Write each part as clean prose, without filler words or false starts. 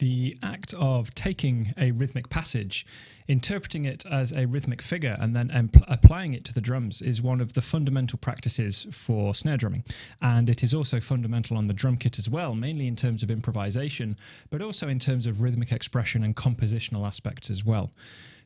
The act of taking a rhythmic passage, interpreting it as a rhythmic figure, and then applying it to the drums is one of the fundamental practices for snare drumming. And it is also fundamental on the drum kit as well, mainly in terms of improvisation, but also in terms of rhythmic expression and compositional aspects as well.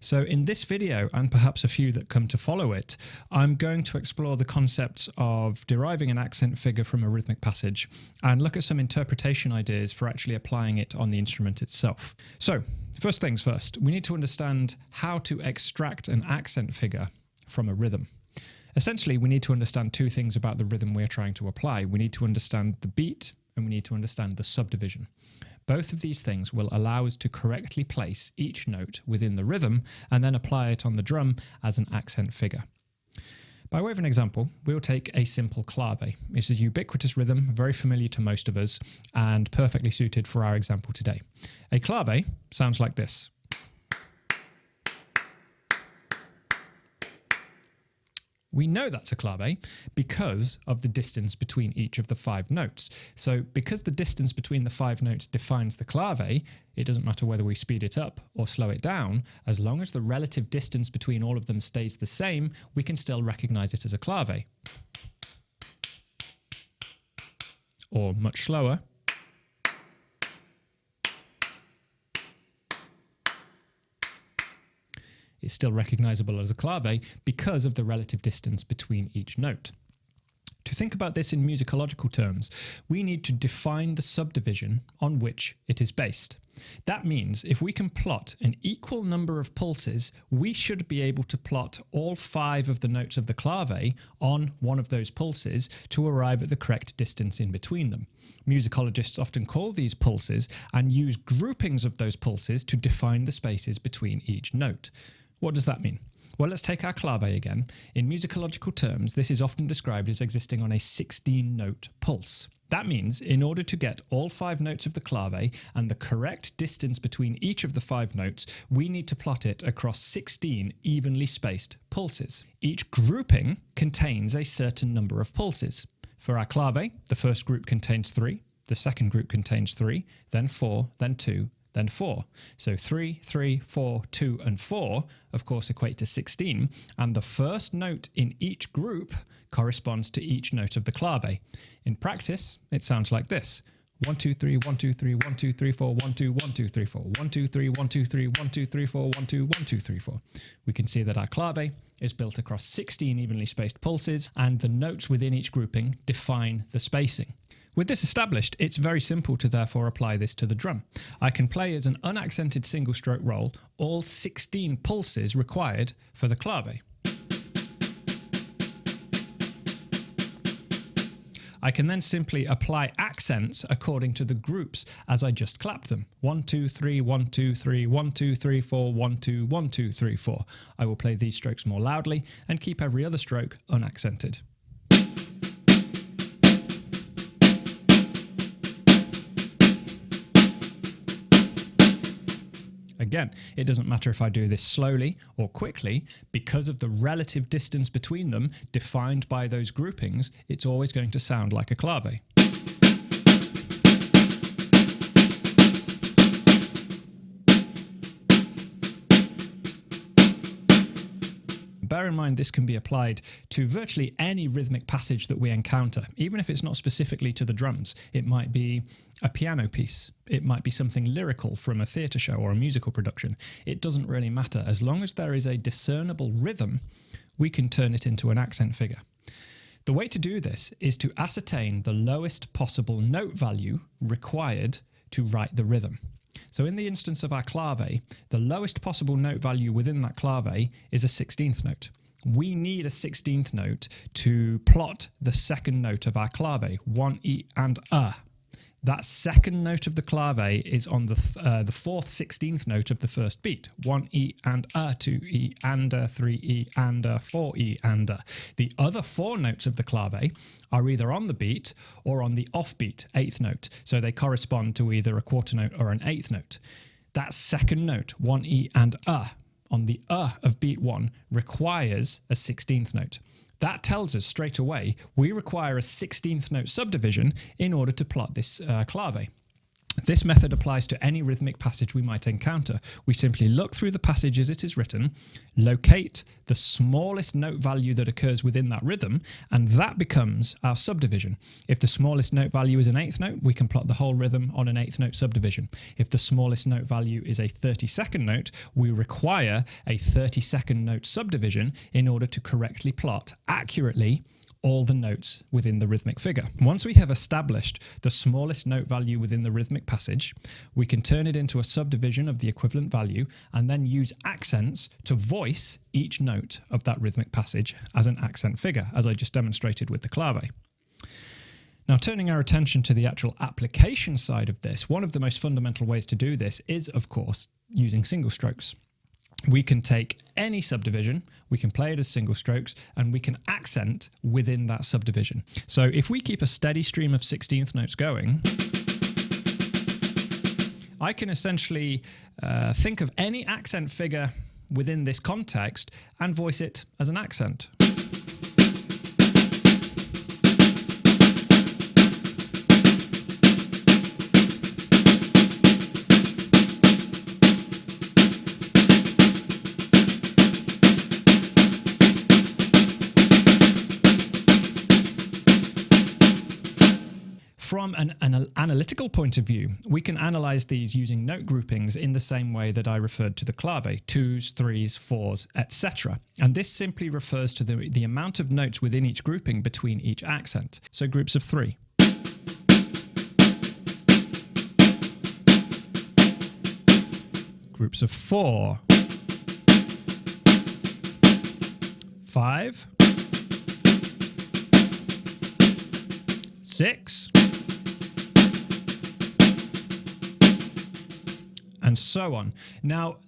So in this video, and perhaps a few that come to follow it, I'm going to explore the concepts of deriving an accent figure from a rhythmic passage and look at some interpretation ideas for actually applying it on the instrument itself. So, first things first, we need to understand how to extract an accent figure from a rhythm. Essentially, we need to understand two things about the rhythm we're trying to apply. We need to understand the beat and we need to understand the subdivision. Both of these things will allow us to correctly place each note within the rhythm and then apply it on the drum as an accent figure. By way of an example, we'll take a simple clave. It's a ubiquitous rhythm, very familiar to most of us, and perfectly suited for our example today. A clave sounds like this. We know that's a clave because of the distance between each of the 5 notes. So because the distance between the 5 notes defines the clave, it doesn't matter whether we speed it up or slow it down. As long as the relative distance between all of them stays the same, we can still recognize it as a clave. Or much slower. It's still recognizable as a clave because of the relative distance between each note. To think about this in musicological terms, we need to define the subdivision on which it is based. That means if we can plot an equal number of pulses, we should be able to plot all 5 of the notes of the clave on one of those pulses to arrive at the correct distance in between them. Musicologists often call these pulses and use groupings of those pulses to define the spaces between each note. What does that mean? Well, let's take our clave again. In musicological terms, this is often described as existing on a 16-note pulse. That means in order to get all 5 notes of the clave and the correct distance between each of the 5 notes, we need to plot it across 16 evenly spaced pulses. Each grouping contains a certain number of pulses. For our clave, the first group contains 3, the second group contains 3, then 4, then 2, then 4. So 3, 3, 4, 2, and 4, of course, equate to 16, and the first note in each group corresponds to each note of the clave. In practice, it sounds like this. 1, 2, 3, 1, 2, 3, 1, 2, 3, 4, 1, 2, 1, 2, 3, 4, 1, 2, 3, 1, 2, 3, 1, 2, 3, 4, 1, 2, 1, 2, 3, 4. We can see that our clave is built across 16 evenly spaced pulses, and the notes within each grouping define the spacing. With this established, it's very simple to therefore apply this to the drum. I can play as an unaccented single stroke roll all 16 pulses required for the clave. I can then simply apply accents according to the groups as I just clapped them. 1, 2, 3, 1, 2, 3, 1, 2, 3, 4, 1, 2, 1, 2, 3, 4. I will play these strokes more loudly and keep every other stroke unaccented. Again, it doesn't matter if I do this slowly or quickly, because of the relative distance between them defined by those groupings, it's always going to sound like a clave. Bear in mind this can be applied to virtually any rhythmic passage that we encounter, even if it's not specifically to the drums. It might be a piano piece, it might be something lyrical from a theatre show or a musical production. It doesn't really matter. As long as there is a discernible rhythm, we can turn it into an accent figure. The way to do this is to ascertain the lowest possible note value required to write the rhythm. So in the instance of our clave, the lowest possible note value within that clave is a 16th note. We need a 16th note to plot the second note of our clave, 1 E and A. That second note of the clave is on the 4th 16th note of the first beat. 1 E and A, 2 E and A, 3 E and A, 4 E and A. The other 4 notes of the clave are either on the beat or on the offbeat 8th note. So they correspond to either a quarter note or an 8th note. That second note, 1 E and A, on the of beat 1 requires a 16th note. That tells us straight away we require a 16th note subdivision in order to plot this clave. This method applies to any rhythmic passage we might encounter. We simply look through the passage as it is written, locate the smallest note value that occurs within that rhythm, and that becomes our subdivision. If the smallest note value is an eighth note, we can plot the whole rhythm on an eighth note subdivision. If the smallest note value is a 32nd note, we require a 32nd note subdivision in order to correctly plot accurately all the notes within the rhythmic figure. Once we have established the smallest note value within the rhythmic passage, we can turn it into a subdivision of the equivalent value and then use accents to voice each note of that rhythmic passage as an accent figure, as I just demonstrated with the clave. Now, turning our attention to the actual application side of this, one of the most fundamental ways to do this is, of course, using single strokes. We can take any subdivision, we can play it as single strokes, and we can accent within that subdivision. So if we keep a steady stream of 16th notes going, I can essentially think of any accent figure within this context and voice it as an accent. From an analytical point of view, we can analyze these using note groupings in the same way that I referred to the clave, 2s, 3s, 4s, etc. And this simply refers to the amount of notes within each grouping between each accent. So groups of 3. Groups of 4. 5. 6. And so on. Now,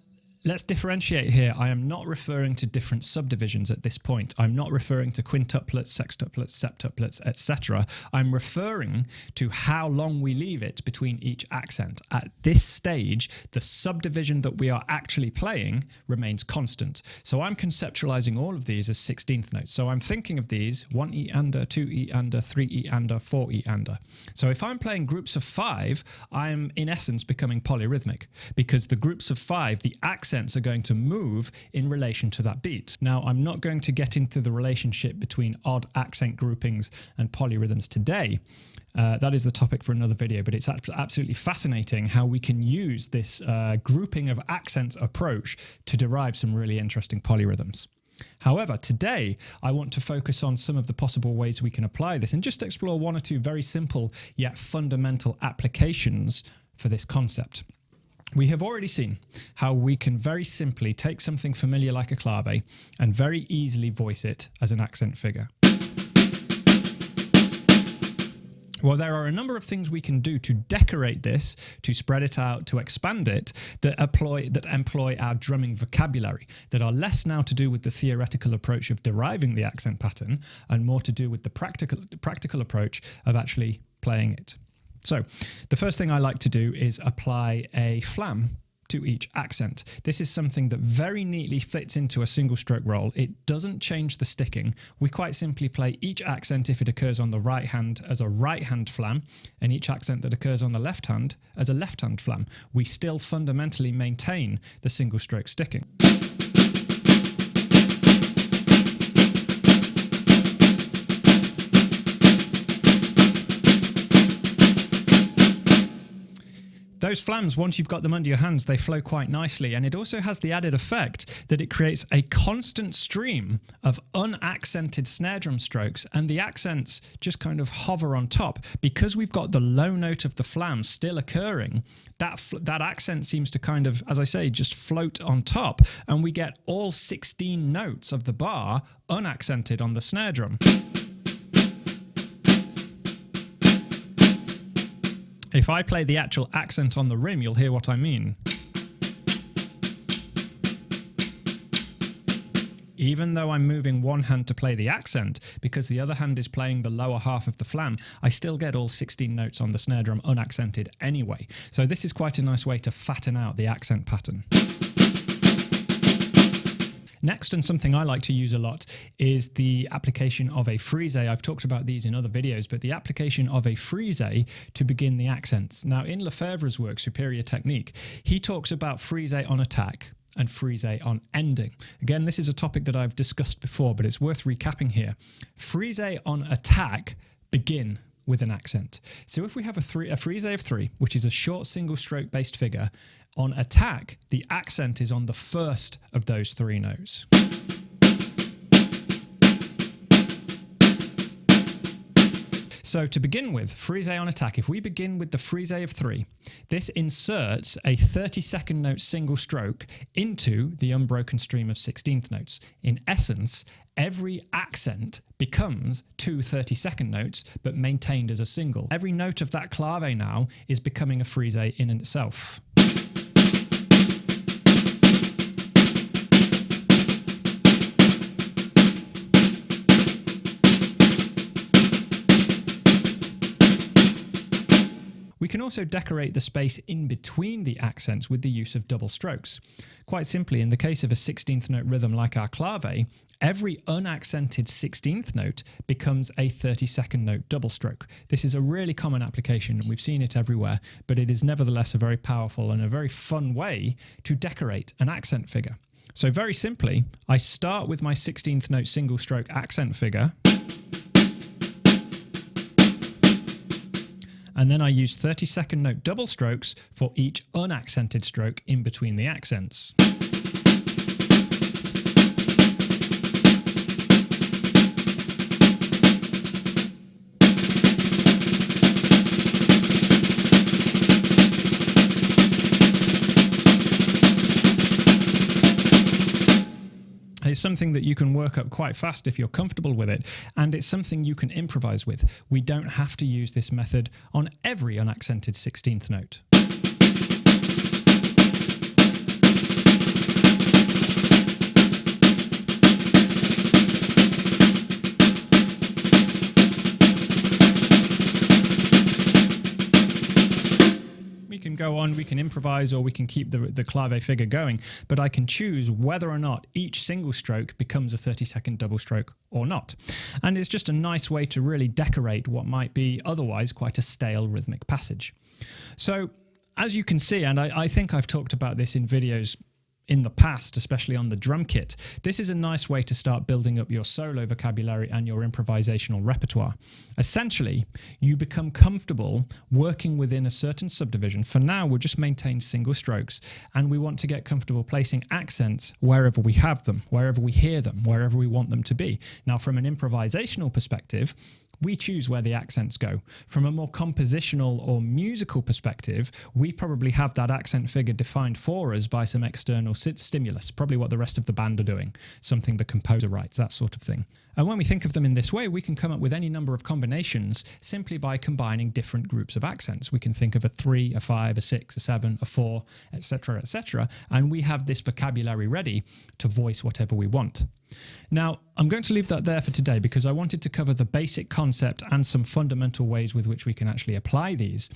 let's differentiate here. I am not referring to different subdivisions at this point. I'm not referring to quintuplets, sextuplets, septuplets, etc. I'm referring to how long we leave it between each accent. At this stage, the subdivision that we are actually playing remains constant. So I'm conceptualizing all of these as 16th notes. So I'm thinking of these 1E under, 2E under, 3E under, 4E under. So if I'm playing groups of 5, I'm in essence becoming polyrhythmic, because the groups of 5, the accents are going to move in relation to that beat. Now, I'm not going to get into the relationship between odd accent groupings and polyrhythms today. That is the topic for another video, but it's absolutely fascinating how we can use this grouping of accents approach to derive some really interesting polyrhythms. However, today I want to focus on some of the possible ways we can apply this and just explore one or two very simple yet fundamental applications for this concept. We have already seen how we can very simply take something familiar like a clave and very easily voice it as an accent figure. Well, there are a number of things we can do to decorate this, to spread it out, to expand it, that employ our drumming vocabulary, that are less now to do with the theoretical approach of deriving the accent pattern and more to do with the practical approach of actually playing it. So the first thing I like to do is apply a flam to each accent. This is something that very neatly fits into a single stroke roll. It doesn't change the sticking. We quite simply play each accent if it occurs on the right hand as a right hand flam, and each accent that occurs on the left hand as a left hand flam. We still fundamentally maintain the single stroke sticking. Those flams, once you've got them under your hands, they flow quite nicely, and it also has the added effect that it creates a constant stream of unaccented snare drum strokes, and the accents just kind of hover on top. Because we've got the low note of the flam still occurring, that accent seems to kind of, as I say, just float on top, and we get all 16 notes of the bar unaccented on the snare drum. If I play the actual accent on the rim, you'll hear what I mean. Even though I'm moving one hand to play the accent, because the other hand is playing the lower half of the flam, I still get all 16 notes on the snare drum unaccented anyway. So this is quite a nice way to fatten out the accent pattern. Next, and something I like to use a lot, is the application of a frise. I've talked about these in other videos, but the application of a frise to begin the accents. Now, in Lefebvre's work, Superior Technique, he talks about frise on attack and frise on ending. Again, this is a topic that I've discussed before, but it's worth recapping here. Frise on attack begin with an accent. So if we have a frise of 3, which is a short single stroke based figure, on attack, the accent is on the first of those 3 notes. So to begin with, frise on attack, if we begin with the frise of 3, this inserts a 32nd note single stroke into the unbroken stream of 16th notes. In essence, every accent becomes 2 32nd notes, but maintained as a single. Every note of that clave now is becoming a frise in itself. We can also decorate the space in between the accents with the use of double strokes. Quite simply, in the case of a 16th note rhythm like our clave, every unaccented 16th note becomes a 32nd note double stroke. This is a really common application, and we've seen it everywhere, but it is nevertheless a very powerful and a very fun way to decorate an accent figure. So very simply, I start with my 16th note single stroke accent figure, and then I use 32nd note double strokes for each unaccented stroke in between the accents. It's something that you can work up quite fast if you're comfortable with it, and it's something you can improvise with. We don't have to use this method on every unaccented 16th note. We can go on, we can improvise, or we can keep the clave figure going, but I can choose whether or not each single stroke becomes a 32nd double stroke or not. And it's just a nice way to really decorate what might be otherwise quite a stale rhythmic passage. So as you can see, and I think I've talked about this in videos in the past, especially on the drum kit, this is a nice way to start building up your solo vocabulary and your improvisational repertoire. Essentially, you become comfortable working within a certain subdivision. For now, we'll just maintain single strokes, and we want to get comfortable placing accents wherever we have them, wherever we hear them, wherever we want them to be. Now, from an improvisational perspective, we choose where the accents go. From a more compositional or musical perspective, we probably have that accent figure defined for us by some external stimulus, probably what the rest of the band are doing, something the composer writes, that sort of thing. And when we think of them in this way, we can come up with any number of combinations simply by combining different groups of accents. We can think of a 3, a 5, a 6, a 7, a 4, etc., and we have this vocabulary ready to voice whatever we want. Now, I'm going to leave that there for today because I wanted to cover the basic concept and some fundamental ways with which we can actually apply these.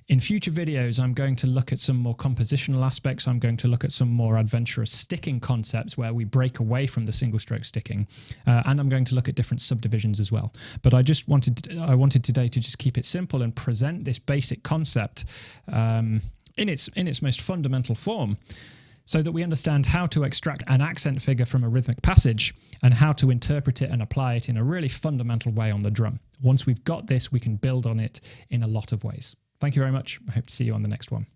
In future videos, I'm going to look at some more compositional aspects. I'm going to look at some more adventurous sticking concepts where we break away from the single stroke sticking, and I'm going to look at different subdivisions as well. But I wanted today to just keep it simple and present this basic concept in its most fundamental form, so that we understand how to extract an accent figure from a rhythmic passage and how to interpret it and apply it in a really fundamental way on the drum. Once we've got this, we can build on it in a lot of ways. Thank you very much. I hope to see you on the next one.